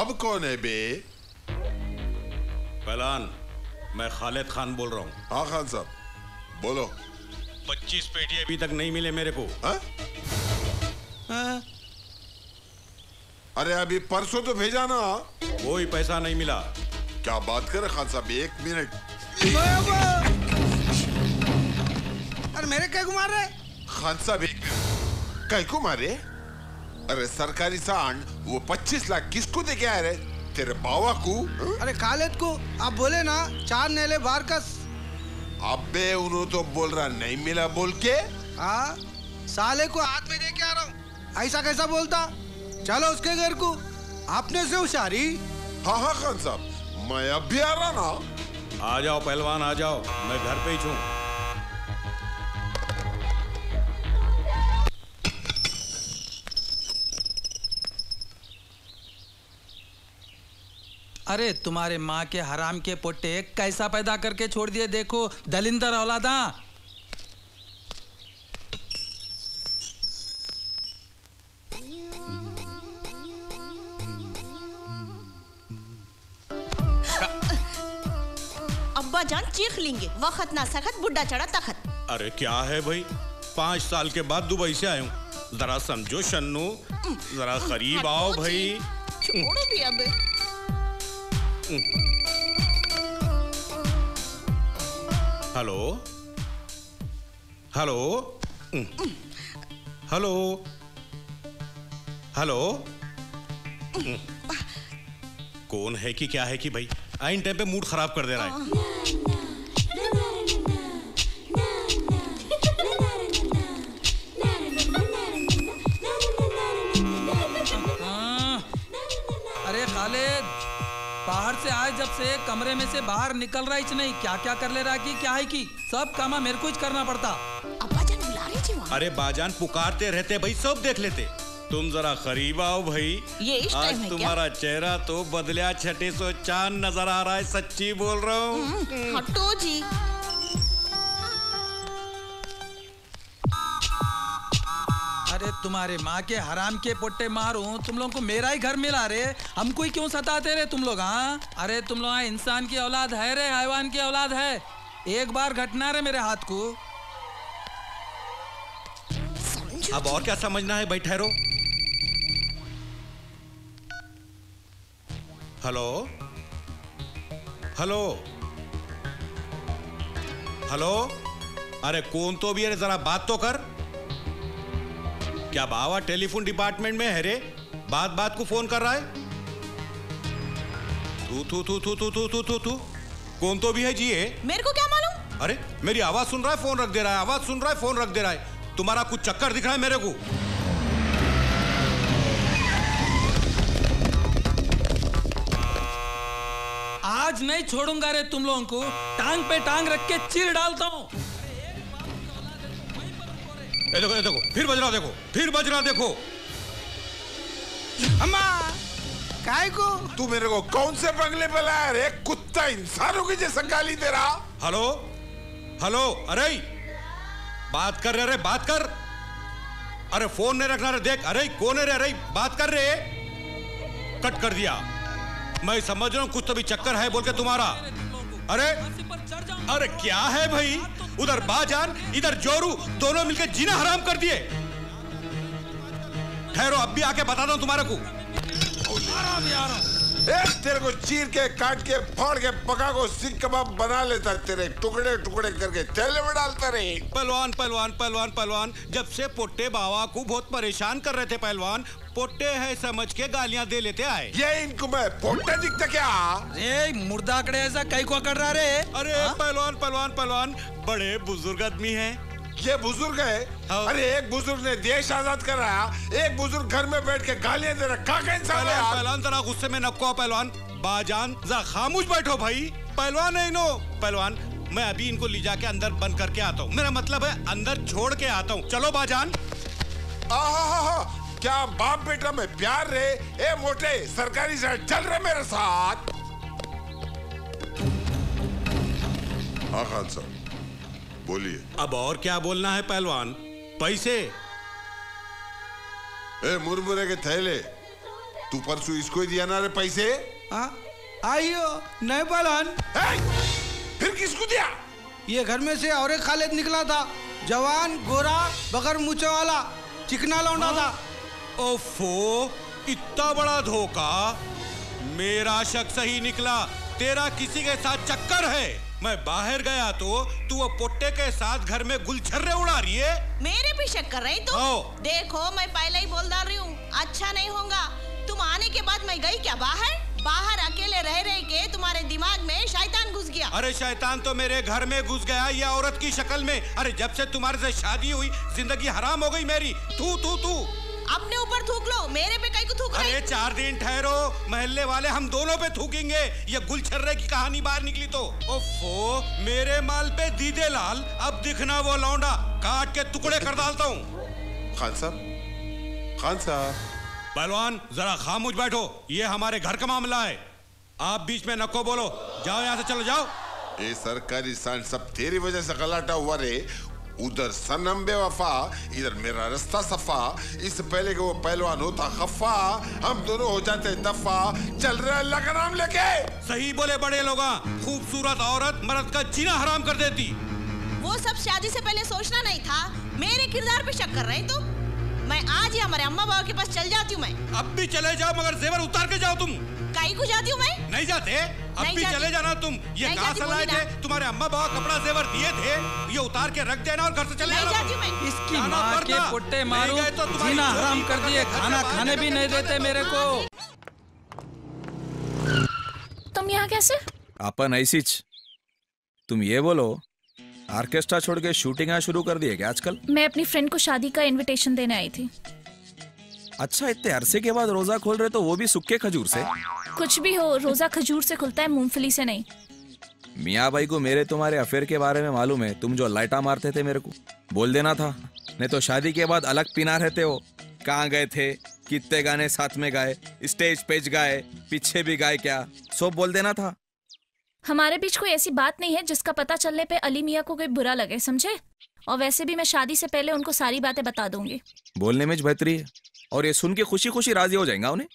अब कौन है बे? पहलवान, मैं खालिद खान बोल रहा हूँ। हाँ खान साहब, बोलो। 25 पेटी अभी तक नहीं मिले मेरे को। हाँ? अरे अभी परसों तो भेजा ना। कोई पैसा नहीं मिला। क्या बात कर रहे खान साहब, 1 मिनट। अरे मेरे क्या मार रहे? खान साहब 1 मिनट। कहीं को मारे? अरे सरकारी सांड वो 25 लाख किसको दे के आए रे? तेरे बावा को? अरे खालिद को। आप बोले ना 4 नेले बार कस। अबे उन्होंने तो बोल रहा नहीं मिला बोल के। हाँ, साले को हाथ में दे के आ रहा हूँ। ऐसा कैसा बोलता? चलो उसके घर को। आपने से होशियारी। हाँ हाँ खान साहब, मैं अब भी आ रहा ना। आ जाओ पहलवान, आ जाओ, मैं घर पे ही हूँ। अरे तुम्हारे माँ के हराम के पोटे कैसा पैदा करके छोड़ दिए, देखो दलिंदर औलादा। अब्बा जान चीख लेंगे, वक्त ना सखत बुढ़ा चढ़ा तखत। अरे क्या है भाई, 5 साल के बाद दुबई से आया हूँ, जरा समझो शन्नू, जरा करीब आओ भाई। छोड़ो भी अब। Hello hello hello hello. कौन है कि क्या है कि भाई, आइन टाइम पे मूड खराब कर दे रहा है। अरे खालिद, बाहर से आए जब से कमरे में से बाहर निकल रहा ही नहीं, क्या क्या कर ले रहा कि क्या है कि सब कामा मेरे को ही करना पड़ता। अब्बा जान बुला रही थी वहाँ। अरे बाजान पुकारते रहते भाई, सब देख लेते। तुम जरा करीब आओ भाई। ये इस टाइम आज है तुम्हारा चेहरा तो बदलिया छठे सो चांद नजर आ रहा है, सच्ची बोल रहा हूँ। हटो जी। अरे तुम्हारे माँ के हराम के पोट्टे मारूं, तुम लोगों को मेरा ही घर मिला रे, हमको ही क्यों सताते रे तुम लोग? हाँ, अरे तुम लोग इंसान की औलाद है रे, हैवान की औलाद है। एक बार घटना रे मेरे हाथ को। अब और क्या समझना है भाई, ठहरो। Hello hello hello. अरे कौन तो भी है, जरा बात तो कर। क्या बावा टेलीफोन डिपार्टमेंट में है रे? बात बात को फोन कर रहा है। तू तू तू तू तू तू तू तू तू कौन तो भी है जी? है मेरे को क्या मालूम? अरे मेरी आवाज सुन रहा है, फोन रख दे रहा है, आवाज सुन रहा है, फोन रख दे रहा है। तुम्हारा कुछ चक्कर दिख रहा है मेरे को। आज नहीं छोड़ूंगा रे तुम लोगों को, टांग पे टांग रख के चीर डालता हूँ। देखो देखो, फिर बज रहा, देखो फिर बज रहा, देखो। अम्मा काय को? तू मेरे को कौन से बंगले पे लाया रे? कुत्ता इंसानों की जैसा गाली दे रहा। Hello hello. अरे बात कर रहे, बात कर। अरे फोन नहीं रखना रे, देख। अरे कौन है रे? अरे बात कर रहे। कट कर दिया। मैं समझ रहा हूँ कुछ तो भी चक्कर है बोल के तुम्हारा। अरे अरे क्या है भाई, उधर बाजान इधर जोरू, दोनों मिलकर जीना हराम कर दिए। ठहरो, अब भी आके बताता हूँ तुम्हारे को। तेरे को चीर के काट के फाड़ के पका को सीख कबाब बना लेता, तेरे टुकड़े टुकड़े करके तेल में डालता रहे। पहलवान पहलवान पहलवान पहलवान, जब से पोट्टे बावा को बहुत परेशान कर रहे थे पहलवान, पोट्टे है समझ के गालियां दे लेते आए। ये इनको मैं पोट्टा दिखता क्या? अरे मुर्दा आंकड़े ऐसा कई को कर रहा रे? अरे पहलवान पहलवान पहलवान, बड़े बुजुर्ग आदमी हैं। ये बुजुर्ग है? अरे एक बुजुर्ग ने देश आजाद कराया, एक बुजुर्ग घर में बैठ के गालियां दे रहा। क्या इंसान है? पहलवान जरा गुस्से में नको पहलवान। बाजान जरा खामोश बैठो भाई। पहलवान नहीं नो पहलवान, मैं अभी इनको ले जाके अंदर बंद करके आता हूँ। मेरा मतलब है अंदर छोड़ के आता हूँ। चलो बाजान। क्या बाप बेटा में प्यार रे? ए मोटे, सरकारी से चल रहे मेरे साथ। हाँ खान साहब बोलिए। अब और क्या बोलना है पहलवान? पैसे? ए मुरमुरे के थैले, तू परसों इसको ही दिया ना रे पैसे? हाँ आइयो नहीं पलन। फिर किसको दिया? ये घर में से और एक खालिद निकला था, जवान गोरा बगर मूछे वाला चिकना लौंडा था। ओफो, इतना बड़ा धोखा। मेरा शक सही निकला, तेरा किसी के साथ चक्कर है। मैं बाहर गया तो तू वो पोट्टे के साथ घर में गुलछर्रे उड़ा रही है। मेरे भी शक कर रही तू? देखो मैं पहले ही बोल डाल रही हूँ, अच्छा नहीं होगा। तुम आने के बाद मैं गई क्या बाहर? बाहर अकेले रह रहे के तुम्हारे दिमाग में शैतान घुस गया। अरे शैतान तो मेरे घर में घुस गया, ये औरत की शक्ल में। अरे जब से तुम्हारे से शादी हुई जिंदगी हराम हो गई मेरी। तू तू तू अपने ऊपर थूक लो, मेरे पे कहीं को थूक रही? अरे 4 दिन ठहरो, महल्ले वाले हम दोनों पे थूकेंगे। ये गुलछर्रे की कहानी बाहर निकली तो ओफो, मेरे माल पे दीदे लाल। अब दिखना वो लौंडा, काट के टुकड़े कर डालता हूँ। खान साहब, खान साहब। पहलवान जरा खामोश बैठो, ये हमारे घर का मामला है। आप बीच में नको बोलो, जाओ यहाँ से, चलो जाओ। ये सरकारी सांड सब तेरी वजह से गलाटा हुआ रे। उधर सनम बेवफा, इधर मेरा रास्ता सफा। इससे पहले कि वो पहलवान होता खफा, हम दोनों हो जाते दफा। चल रहे अल्लाह का नाम लेके। सही बोले बड़े लोग, खूबसूरत औरत मर्द का जीना हराम कर देती। वो सब शादी से पहले सोचना नहीं था? मेरे किरदार पे शक कर रहे तो मैं आज ही हमारे अम्मा बाबा के पास चल जाती हूँ। मैं अब भी चले जाओ, मगर जेवर उतार के जाओ। तुम कहीं को जाती हूँ? मैं नहीं जाते, अब भी चले जाना तुम। ये कहाँ लाए थे? तुम्हारे अम्मा बाबा कपड़ा जेवर दिए थे, ये उतार के रख देना और घर से चले जाना। इसकी माँ के पुट्टे मारू, जीना हराम कर दिए, खाना खाने भी नहीं देते मेरे को। तुम यहाँ कैसे? अपन ऐसीच। तुम ये बोलो, ऑर्केस्ट्रा छोड़ के शूटिंग शुरू कर दिए क्या आजकल? मैं अपनी फ्रेंड को शादी का इनविटेशन देने आई थी। अच्छा, इतने अरसे के बाद रोजा खोल रहे तो वो भी सूखे खजूर से? कुछ भी हो, रोजा खजूर से खुलता है, मूंगफली से नहीं। मियाँ भाई को मेरे तुम्हारे अफेयर के बारे में मालूम है। तुम जो लाइटा मारते थे मेरे को बोल देना था, नहीं तो शादी के बाद अलग पीना रहते हो। कहाँ गए थे, कितने गाने साथ में गाए, स्टेज पे गाए, पीछे भी गाए, क्या सब बोल देना था। हमारे बीच कोई ऐसी बात नहीं है जिसका पता चलने पे अली मियाँ को कोई बुरा लगे, समझे? और वैसे भी मैं शादी से पहले उनको सारी बातें बता दूंगी। बोलने में बेहतरी है, और ये सुन के खुशी खुशी राजी हो जाएंगा उन्हें।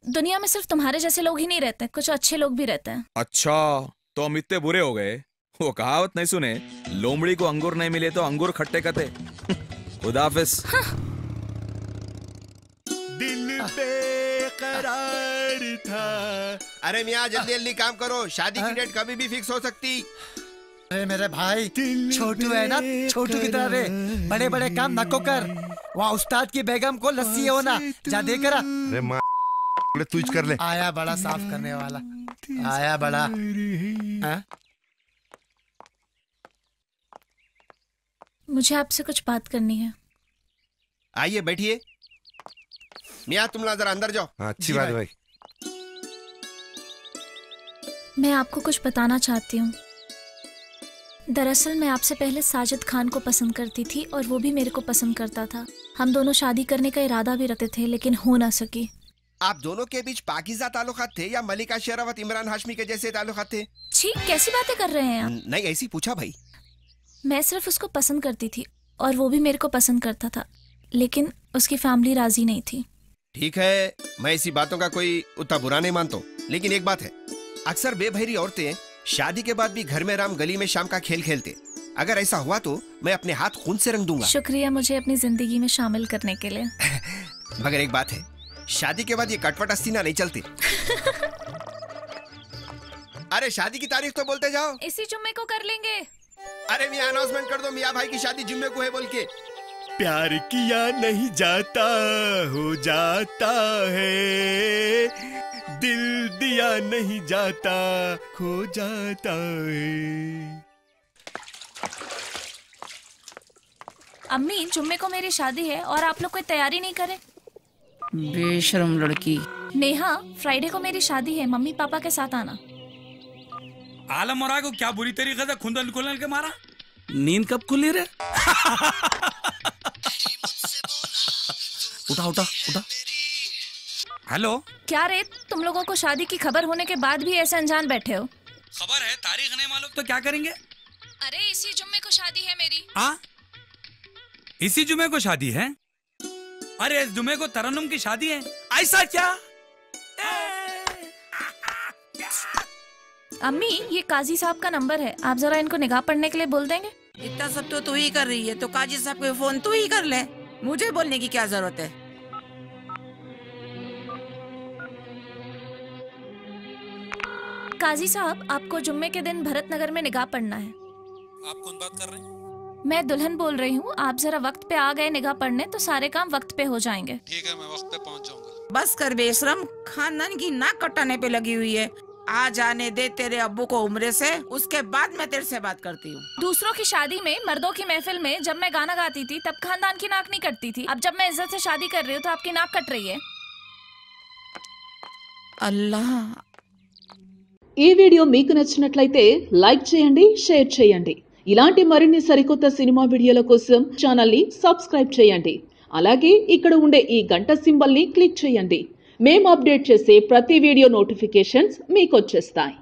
दुनिया में सिर्फ तुम्हारे जैसे लोग ही नहीं रहते, कुछ अच्छे लोग भी रहते हैं। अच्छा, तो हम इतने बुरे हो गए? वो कहावत नहीं सुने, लोमड़ी को अंगूर नहीं मिले तो अंगूर खट्टे कते। खुदा हाफिज। दिल बेकरार था। अरे मियाँ जल्दी जल्दी काम करो, शादी की डेट कभी भी फिक्स हो सकती। अरे मेरे भाई, छोटू है ना, छोटू की तरह रे, बड़े बड़े काम नको कर। वहाँ उस्ताद की बेगम को लस्सी हो ना, जा दे करा। अरे माँ तू कर ले। आया बड़ा साफ करने वाला, आया बड़ा। हाँ? मुझे आपसे कुछ बात करनी है। आइए बैठिए। मियाँ तुम जरा अंदर जाओ। अच्छी बात भाई। मैं आपको कुछ बताना चाहती हूँ। दरअसल मैं आपसे पहले साजिद खान को पसंद करती थी और वो भी मेरे को पसंद करता था। हम दोनों शादी करने का इरादा भी रखते थे, लेकिन हो ना सकी। आप दोनों के बीच पाकीज़ा ताल्लुकात थे या मलिका शेरावत इमरान हाशमी के जैसे ताल्लुकात थे? छी, कैसी बातें कर रहे हैं आप? नहीं ऐसी पूछा भाई। मैं सिर्फ उसको पसंद करती थी और वो भी मेरे को पसंद करता था, लेकिन उसकी फैमिली राजी नहीं थी। ठीक है, मैं ऐसी बातों का कोई उतना बुरा नहीं मानता, लेकिन एक बात है, अक्सर बेबहरी औरतें शादी के बाद भी घर में राम गली में शाम का खेल खेलते। अगर ऐसा हुआ तो मैं अपने हाथ खून से रंग दूंगा। शुक्रिया मुझे अपनी जिंदगी में शामिल करने के लिए। मगर एक बात है, शादी के बाद ये कटवट अस्तीना नहीं चलती। अरे शादी की तारीख तो बोलते जाओ। इसी जुम्मे को कर लेंगे। अरे मियाँ अनाउंसमेंट कर दो, मियाँ भाई की शादी जुम्मे को है बोल के। प्यार किया नहीं जाता, हो जाता है, दिल दिया नहीं जाता, खो जाता है। अम्मी, जुम्मे को मेरी शादी है और आप लोग कोई तैयारी नहीं करे? बेशरम लड़की। नेहा, फ्राइडे को मेरी शादी है, मम्मी पापा के साथ आना। आलम और को क्या बुरी तरीके से खुंदल खुलल के मारा? नींद कब खुली रे? उठा उठा उठा। हेलो, क्या रे, तुम लोगों को शादी की खबर होने के बाद भी ऐसे अनजान बैठे हो? खबर है, तारीख नहीं मालूम तो क्या करेंगे? अरे इसी जुम्मे को शादी है मेरी। हाँ, इसी जुम्मे को शादी है? अरे इस जुम्मे को तरन्नुम की शादी है। ऐसा क्या? अम्मी, ये काजी साहब का नंबर है, आप जरा इनको निगाह पढ़ने के लिए बोल देंगे? इतना सब तो तू ही कर रही है, तो काजी साहब को फोन तू ही कर ले, मुझे बोलने की क्या जरूरत है। काजी साहब, आपको जुम्मे के दिन भरत नगर में निगाह पढ़ना है। आप कौन बात कर रहे हैं? मैं दुल्हन बोल रही हूँ, आप जरा वक्त पे आ गए निगाह पढ़ने तो सारे काम वक्त पे हो जाएंगे। ठीक है, मैं वक्त पे पहुँच जाऊंगा। बस कर बेशरम, खानदान की नाक कटाने पे लगी हुई है। आ जाने दे तेरे अब्बू को उम्रे से, उसके बाद मैं तेरे से बात करती हूँ। दूसरों की शादी में, मर्दों की महफिल में जब मैं गाना गाती थी तब खानदान की नाक नहीं कटती थी। अब जब मैं इज्जत से शादी कर रही हूँ तो आपकी नाक कट रही है। अल्लाह। ఈ వీడియో మీకు నచ్చినట్లయితే లైక్ చేయండి, షేర్ చేయండి. ఇలాంటి మరిన్ని సరికొత్త సినిమా వీడియోల కోసం ఛానల్ ని సబ్స్క్రైబ్ చేయండి. అలాగే ఇక్కడ ఉండే ఈ గంట సింబల్ ని క్లిక్ చేయండి. మేము అప్డేట్ చేసే ప్రతి వీడియో నోటిఫికేషన్స్ మీకు వచ్చేస్తాయి.